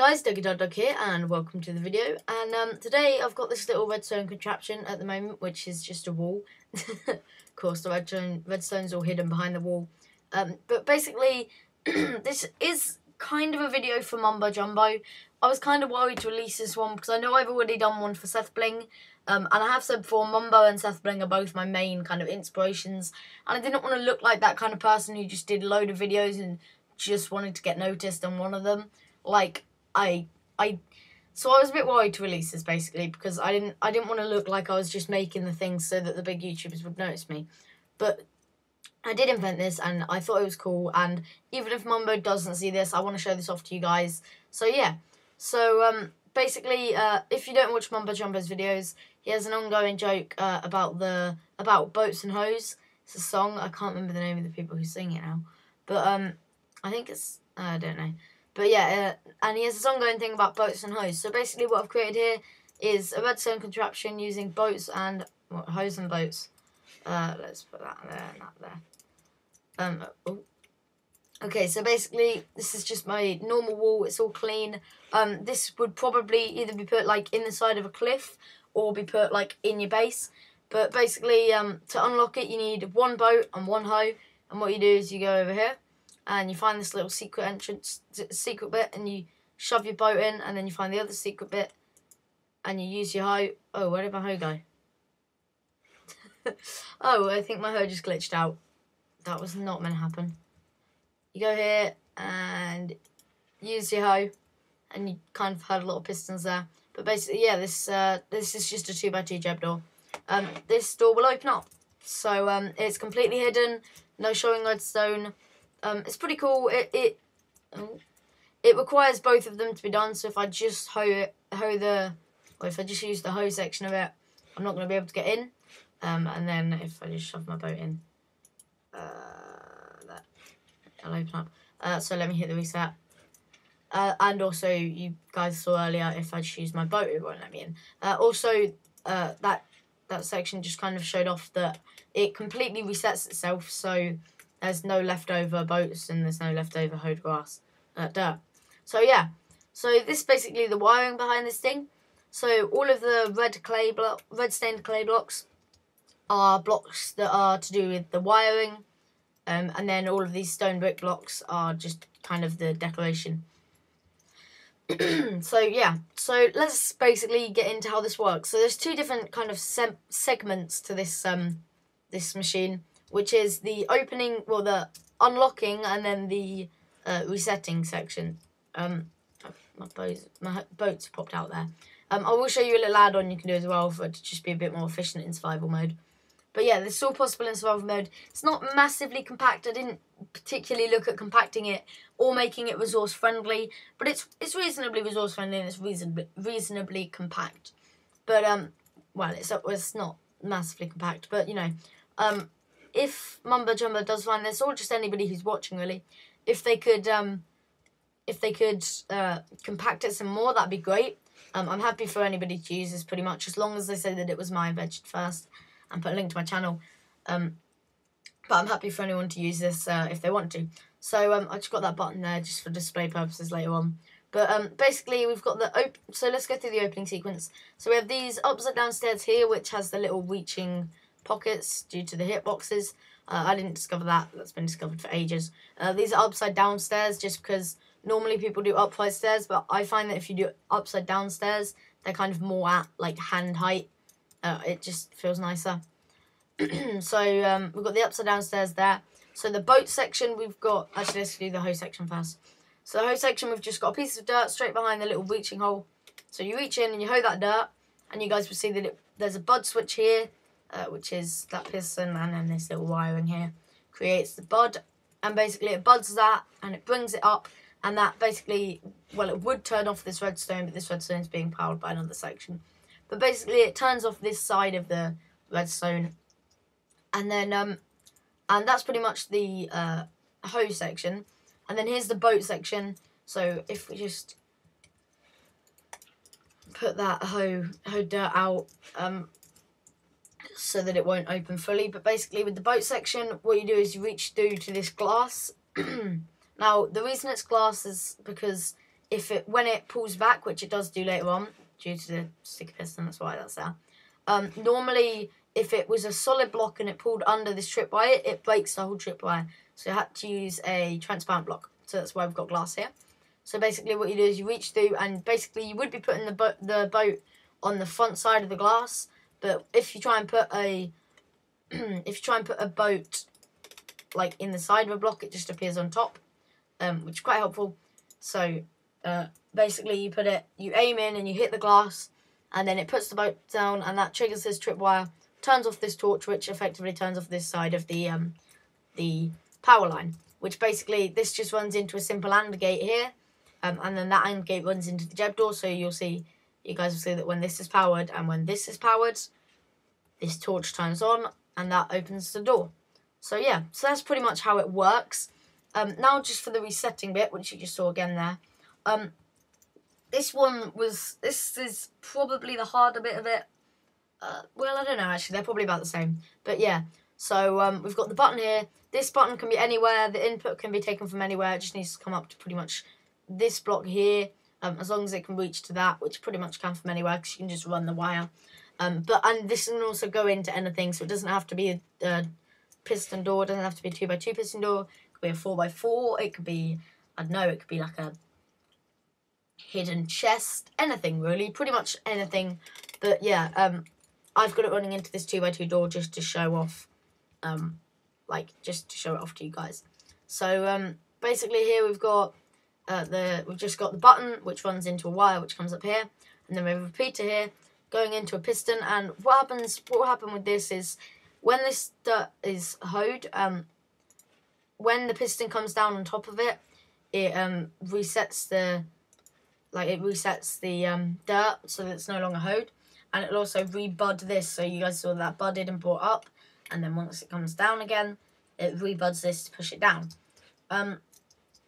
guys, Dugiedugdug here, and welcome to the video. And today I've got this little redstone contraption at the moment, which is just a wall. Of course, the redstone's all hidden behind the wall. But basically, this is kind of a video for Mumbo Jumbo. I was kind of worried to release this one because I know I've already done one for Seth Bling. And I have said before, Mumbo and Seth Bling are both my main kind of inspirations. And I didn't want to look like that kind of person who just did a load of videos and just wanted to get noticed on one of them. Like, so I was a bit worried to release this basically because I didn't want to look like I was just making the things so that the big YouTubers would notice me. But I did invent this and I thought it was cool, and even if Mumbo doesn't see this, I want to show this off to you guys. So yeah. So basically, if you don't watch Mumbo Jumbo's videos, he has an ongoing joke about boats and hoes. It's a song. I can't remember the name of the people who sing it now. But I think it's I don't know. But yeah, and he has this ongoing thing about boats and hose. So basically what I've created here is a redstone contraption using boats and hose and boats. Let's put that there and that there. Oh. Okay, so basically this is just my normal wall. It's all clean. This would probably either be put like in the side of a cliff or be put like in your base. But basically to unlock it you need one boat and one hoe. And what you do is you go over here and you find this little secret bit, and you shove your boat in, and then you find the other secret bit, and you use your hoe. Oh, where did my hoe go? Oh, I think my hoe just glitched out. That was not meant to happen. You go here and use your hoe, and you kind of had a lot of pistons there. But basically, yeah, this is just a 2x2 jeb door. This door will open up, so it's completely hidden, no showing redstone. It's pretty cool. It requires both of them to be done. So if I just if I just use the hoe section of it, I'm not going to be able to get in. And then if I just shove my boat in, that it'll open up. So let me hit the reset. And also, you guys saw earlier, if I just use my boat, it won't let me in. Also, that section just kind of showed off that it completely resets itself. So there's no leftover boats and there's no leftover hoed grass, dirt. So yeah, so this is basically the wiring behind this thing. So all of the red stained clay blocks are blocks that are to do with the wiring, and then all of these stone brick blocks are just kind of the decoration. So yeah, so let's basically get into how this works. So there's two different kind of segments to this this machine, which is the opening, well, the unlocking, and then the resetting section. My boats popped out there. I will show you a little add-on you can do as well for it to just be a bit more efficient in survival mode. But yeah, this is all possible in survival mode. It's not massively compact. I didn't particularly look at compacting it or making it resource friendly, but it's reasonably resource friendly and it's reasonably compact. But well, it's not massively compact, but you know, if Mumbo Jumbo does find this, or just anybody who's watching really, if they could compact it some more, that'd be great. I'm happy for anybody to use this pretty much, as long as they say that it was my invention first and put a link to my channel. But I'm happy for anyone to use this if they want to. So I just got that button there just for display purposes later on. But basically we've got the so let's go through the opening sequence. So we have these upside down stairs here, which has the little reaching pockets due to the hitboxes. I didn't discover that. That's been discovered for ages. These are upside down stairs just because normally people do upright stairs, but I find that if you do upside down stairs, they're kind of more at like hand height. It just feels nicer. So we've got the upside down stairs there. So the boat section we've got, actually let's do the hoe section first. So the hoe section, we've just got a piece of dirt straight behind the little reaching hole. So you reach in and you hoe that dirt, and you guys will see that there's a bud switch here, which is that piston, and then this little wiring here creates the bud, and basically it buds that and it brings it up, and that basically, well, it would turn off this redstone, but this redstone is being powered by another section. But basically it turns off this side of the redstone, and then and that's pretty much the hoe section. And then here's the boat section. So if we just put that hoe dirt out, so that it won't open fully. But basically with the boat section, what you do is you reach through to this glass. Now, the reason it's glass is because when it pulls back, which it does do later on, due to the sticky piston, that's why that's there. Normally, if it was a solid block and it pulled under this tripwire, it breaks the whole tripwire. So I had to use a transparent block. So that's why we've got glass here. So basically what you do is you reach through, and basically you would be putting the boat on the front side of the glass. But if you try and put a boat like in the side of a block, it just appears on top, which is quite helpful. So basically you aim in and you hit the glass, and then it puts the boat down, and that triggers this tripwire, turns off this torch, which effectively turns off this side of the power line, which basically this just runs into a simple AND gate here, and then that AND gate runs into the Jeb door. So you guys will see that when this is powered and when this is powered, this torch turns on and that opens the door. So yeah, so that's pretty much how it works. Now just for the resetting bit, which you just saw again there. This is probably the harder bit of it. Well, I don't know, actually, they're probably about the same. But yeah, so we've got the button here. This button can be anywhere. The input can be taken from anywhere. It just needs to come up to pretty much this block here, as long as it can reach to that, which pretty much can from anywhere, because you can just run the wire. And this can also go into anything, so it doesn't have to be a piston door. It doesn't have to be a 2x2 piston door. It could be a 4x4. It could be, I don't know, it could be like a hidden chest. Anything, really. Pretty much anything. But yeah, I've got it running into this 2x2 door just to show off, just to show it off to you guys. So basically here we've got we've just got the button, which runs into a wire which comes up here, and then we have a repeater here going into a piston. And what will happen with this is when this dirt is hoed, when the piston comes down on top of it, it resets the dirt so that it's no longer hoed, and it'll also rebud this. So you guys saw that budded and brought up, and then once it comes down again, it rebuds this to push it down,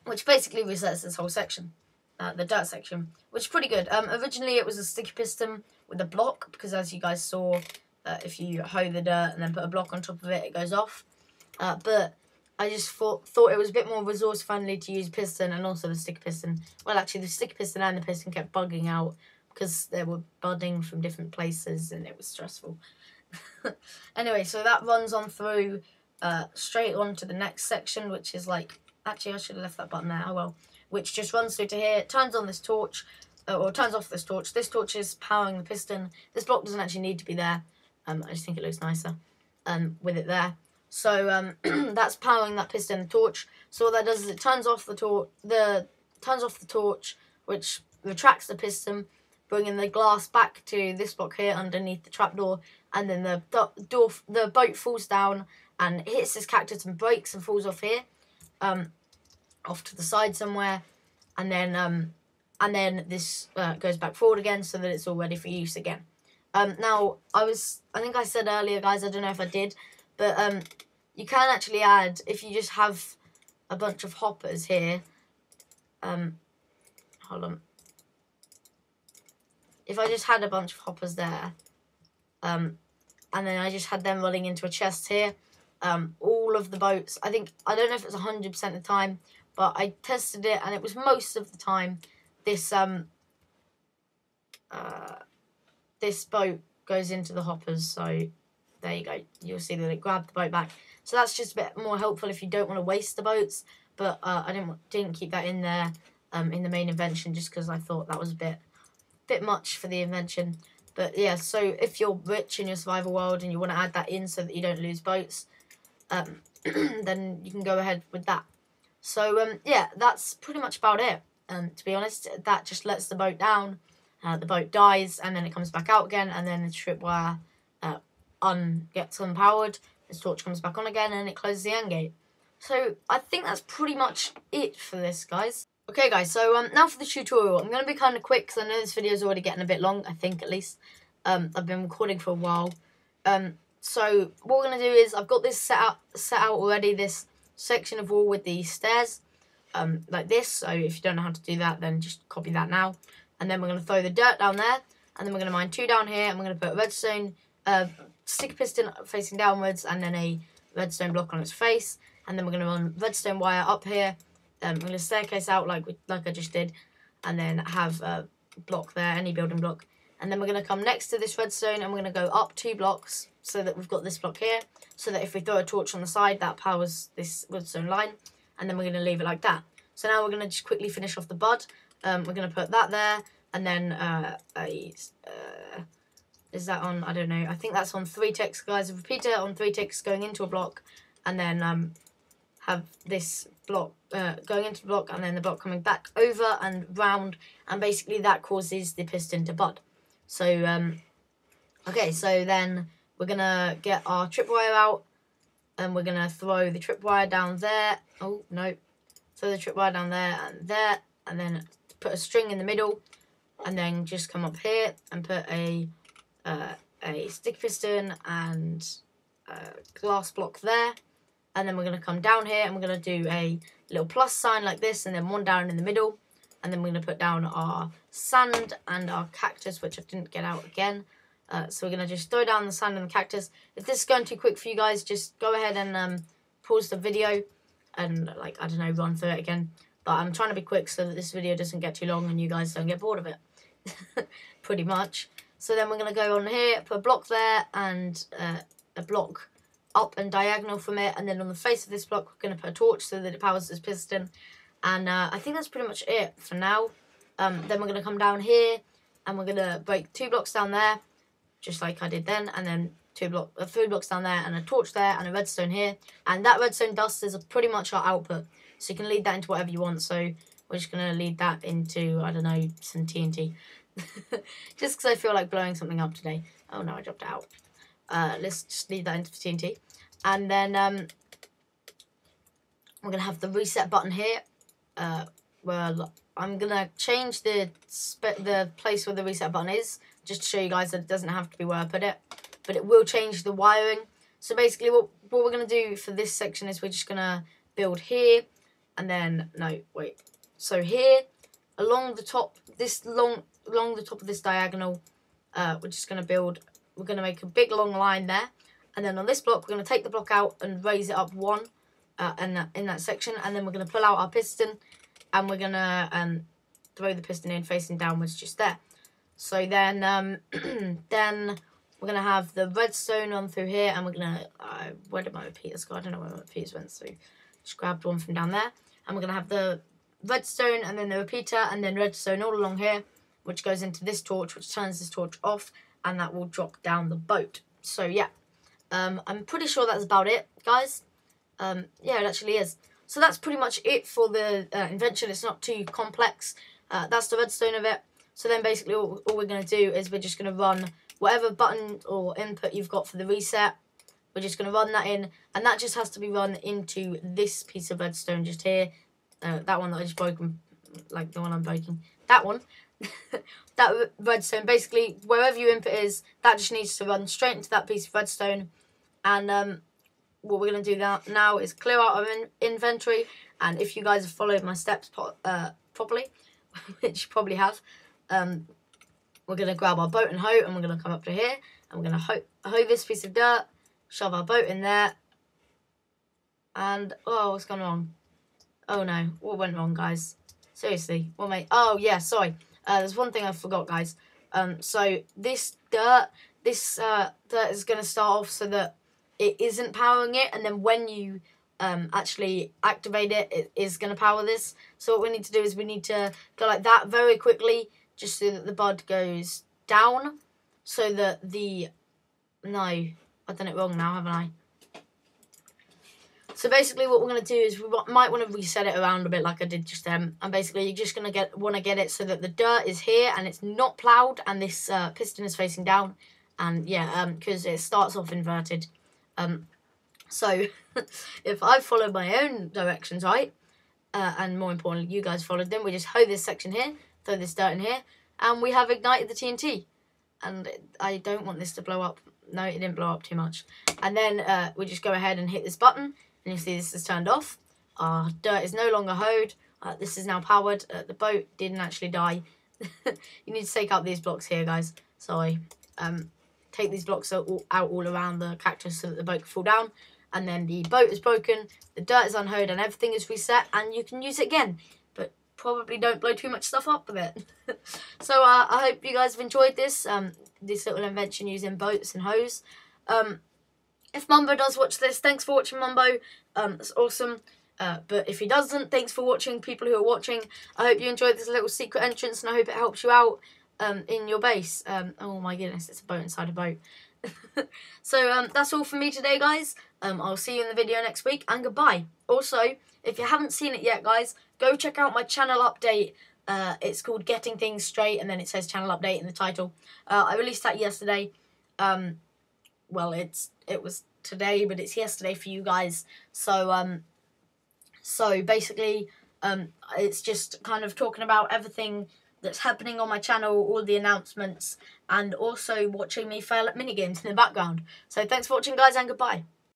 which basically resets this whole section, the dirt section, which is pretty good. Originally it was a sticky piston with a block, because as you guys saw, if you hoe the dirt and then put a block on top of it, it goes off. But I just thought it was a bit more resource friendly to use piston and also the sticky piston. Well, actually the sticky piston and the piston kept bugging out because they were budding from different places and it was stressful. Anyway, so that runs on through straight on to the next section, which is like, actually I should have left that button there, oh well, which just runs through to here, turns on this torch, or turns off this torch. This torch is powering the piston. This block doesn't actually need to be there. I just think it looks nicer with it there. So that's powering that piston and torch. So what that does is it turns off the torch, which retracts the piston, bringing the glass back to this block here underneath the trapdoor, and then the boat falls down and hits this cactus and breaks and falls off here, off to the side somewhere, and then this goes back forward again so that it's all ready for use again. Now I think I said earlier, guys, I don't know if I did, but you can actually add, if you just have a bunch of hoppers here, hold on. If I just had a bunch of hoppers there, and then I just had them running into a chest here, all of the boats, I don't know if it's 100% of the time, but I tested it and it was most of the time, this boat goes into the hoppers. So there you go, you'll see that it grabbed the boat back. So that's just a bit more helpful if you don't want to waste the boats, but I didn't keep that in there in the main invention, just because I thought that was a bit much for the invention. But yeah, so if you're rich in your survival world and you want to add that in so that you don't lose boats, then you can go ahead with that. So yeah, that's pretty much about it. To be honest, that just lets the boat down, the boat dies, and then it comes back out again, and then the tripwire gets unpowered, this torch comes back on again, and it closes the AND gate. So I think that's pretty much it for this, guys. Okay, guys, so now for the tutorial. I'm going to be kind of quick because I know this video is already getting a bit long, I think at least. I've been recording for a while. So what we're going to do is, I've got this set out already, this section of wall with the stairs, like this. So if you don't know how to do that, then just copy that now. And then we're going to throw the dirt down there, and then we're going to mine 2 down here, and we're going to put a redstone sticky piston facing downwards, and then a redstone block on its face, and then we're going to run redstone wire up here. We're going to staircase out like I just did, and then have a block there, any building block. And then we're going to come next to this redstone and we're going to go up 2 blocks so that we've got this block here. So that if we throw a torch on the side, that powers this redstone line. And then we're going to leave it like that. So now we're going to just quickly finish off the bud. We're going to put that there. And then is that on, I don't know, I think that's on 3 ticks, guys. A repeater on 3 ticks going into a block. And then have this block going into the block and then the block coming back over and round. And basically that causes the piston to bud. So, okay, so then we're going to get our tripwire out and we're going to throw the tripwire down there. Oh, no. Throw the tripwire down there, and then put a string in the middle and then just come up here and put a stick piston and a glass block there. And then we're going to come down here and we're going to do a little plus sign like this and then one down in the middle. And then we're going to put down our sand and our cactus, which I didn't get out again. So we're going to just throw down the sand and the cactus. If this is going too quick for you guys, just go ahead and pause the video and, like, I don't know, run through it again. But I'm trying to be quick so that this video doesn't get too long and you guys don't get bored of it. Pretty much. So then we're going to go on here, put a block there and a block up and diagonal from it. And then on the face of this block, we're going to put a torch so that it powers this piston. And I think that's pretty much it for now. Then we're going to come down here and we're going to break 2 blocks down there, just like I did then. And then 3 blocks down there and a torch there and a redstone here. And that redstone dust is pretty much our output. So you can lead that into whatever you want. So we're just going to lead that into, I don't know, some TNT. Just because I feel like blowing something up today. Oh no, I dropped it out. Let's just lead that into TNT. And then we're going to have the reset button here. Well, I'm going to change the place where the reset button is, just to show you guys that it doesn't have to be where I put it, but it will change the wiring. So basically what we're going to do for this section is we're just going to build here, and then, no, wait. So here, along the top, along the top of this diagonal, we're just going to build, we're going to make a big long line there, and then on this block, we're going to take the block out and raise it up 1 in that section, and then we're going to pull out our piston, and we're going to throw the piston in facing downwards just there. So then then we're going to have the redstone on through here, and we're going to, where did my repeaters go? I don't know where my repeaters went, so just grabbed one from down there. And we're going to have the redstone, and then the repeater, and then redstone all along here, which goes into this torch, which turns this torch off, and that will drop down the boat. So yeah, I'm pretty sure that's about it, guys. Yeah, it actually is. So that's pretty much it for the invention. It's not too complex. That's the redstone of it. So then basically all we're going to do is we're just going to run whatever button or input you've got for the reset. We're just going to run that in, and that just has to be run into this piece of redstone just here. That one that I just broke, like the one I'm breaking. That one. That redstone, basically wherever your input is, that just needs to run straight into that piece of redstone. And what we're going to do now is clear out our inventory. And if you guys have followed my steps properly, which you probably have, we're going to grab our boat and hoe, and we're going to come up to here, and we're going to hoe this piece of dirt, shove our boat in there, and, oh, what's gone wrong? Oh no, what went wrong, guys? Seriously, what made, oh yeah, sorry, there's one thing I forgot, guys. So this dirt is going to start off so that it isn't powering it, and then when you actually activate it, it is going to power this. So what we need to do is we need to go like that very quickly, just so that the bud goes down, so that the, no, I've done it wrong now, haven't I? So basically what we're going to do is we might want to reset it around a bit like I did just then. And basically you're just going to want to get it so that the dirt is here and it's not ploughed, and this piston is facing down. And yeah, because it starts off inverted. So if I followed my own directions right, and more importantly you guys followed them, we just hoe this section here, throw this dirt in here, and we have ignited the TNT. And I don't want this to blow up. No, it didn't blow up too much. And then we just go ahead and hit this button, and you see this is turned off. Our dirt is no longer hoed. This is now powered. The boat didn't actually die. You need to take out these blocks here, guys. Sorry. Take these blocks out all around the cactus so that the boat can fall down. And then the boat is broken, the dirt is unhoed, and everything is reset, and you can use it again. But probably don't blow too much stuff up with it. So I hope you guys have enjoyed this little invention using boats and hose. If Mumbo does watch this, thanks for watching, Mumbo. That's awesome. But if he doesn't, thanks for watching, people who are watching. I hope you enjoyed this little secret entrance, and I hope it helps you out in your base. Oh my goodness, it's a boat inside a boat. So that's all from me today, guys. I'll see you in the video next week, and goodbye. Also, if you haven't seen it yet, guys, go check out my channel update. It's called Getting Things Straight, and then it says channel update in the title. I released that yesterday. Well, it was today, but it's yesterday for you guys. So basically, it's just kind of talking about everything that's happening on my channel, all the announcements, and also watching me fail at minigames in the background. So thanks for watching, guys, and goodbye.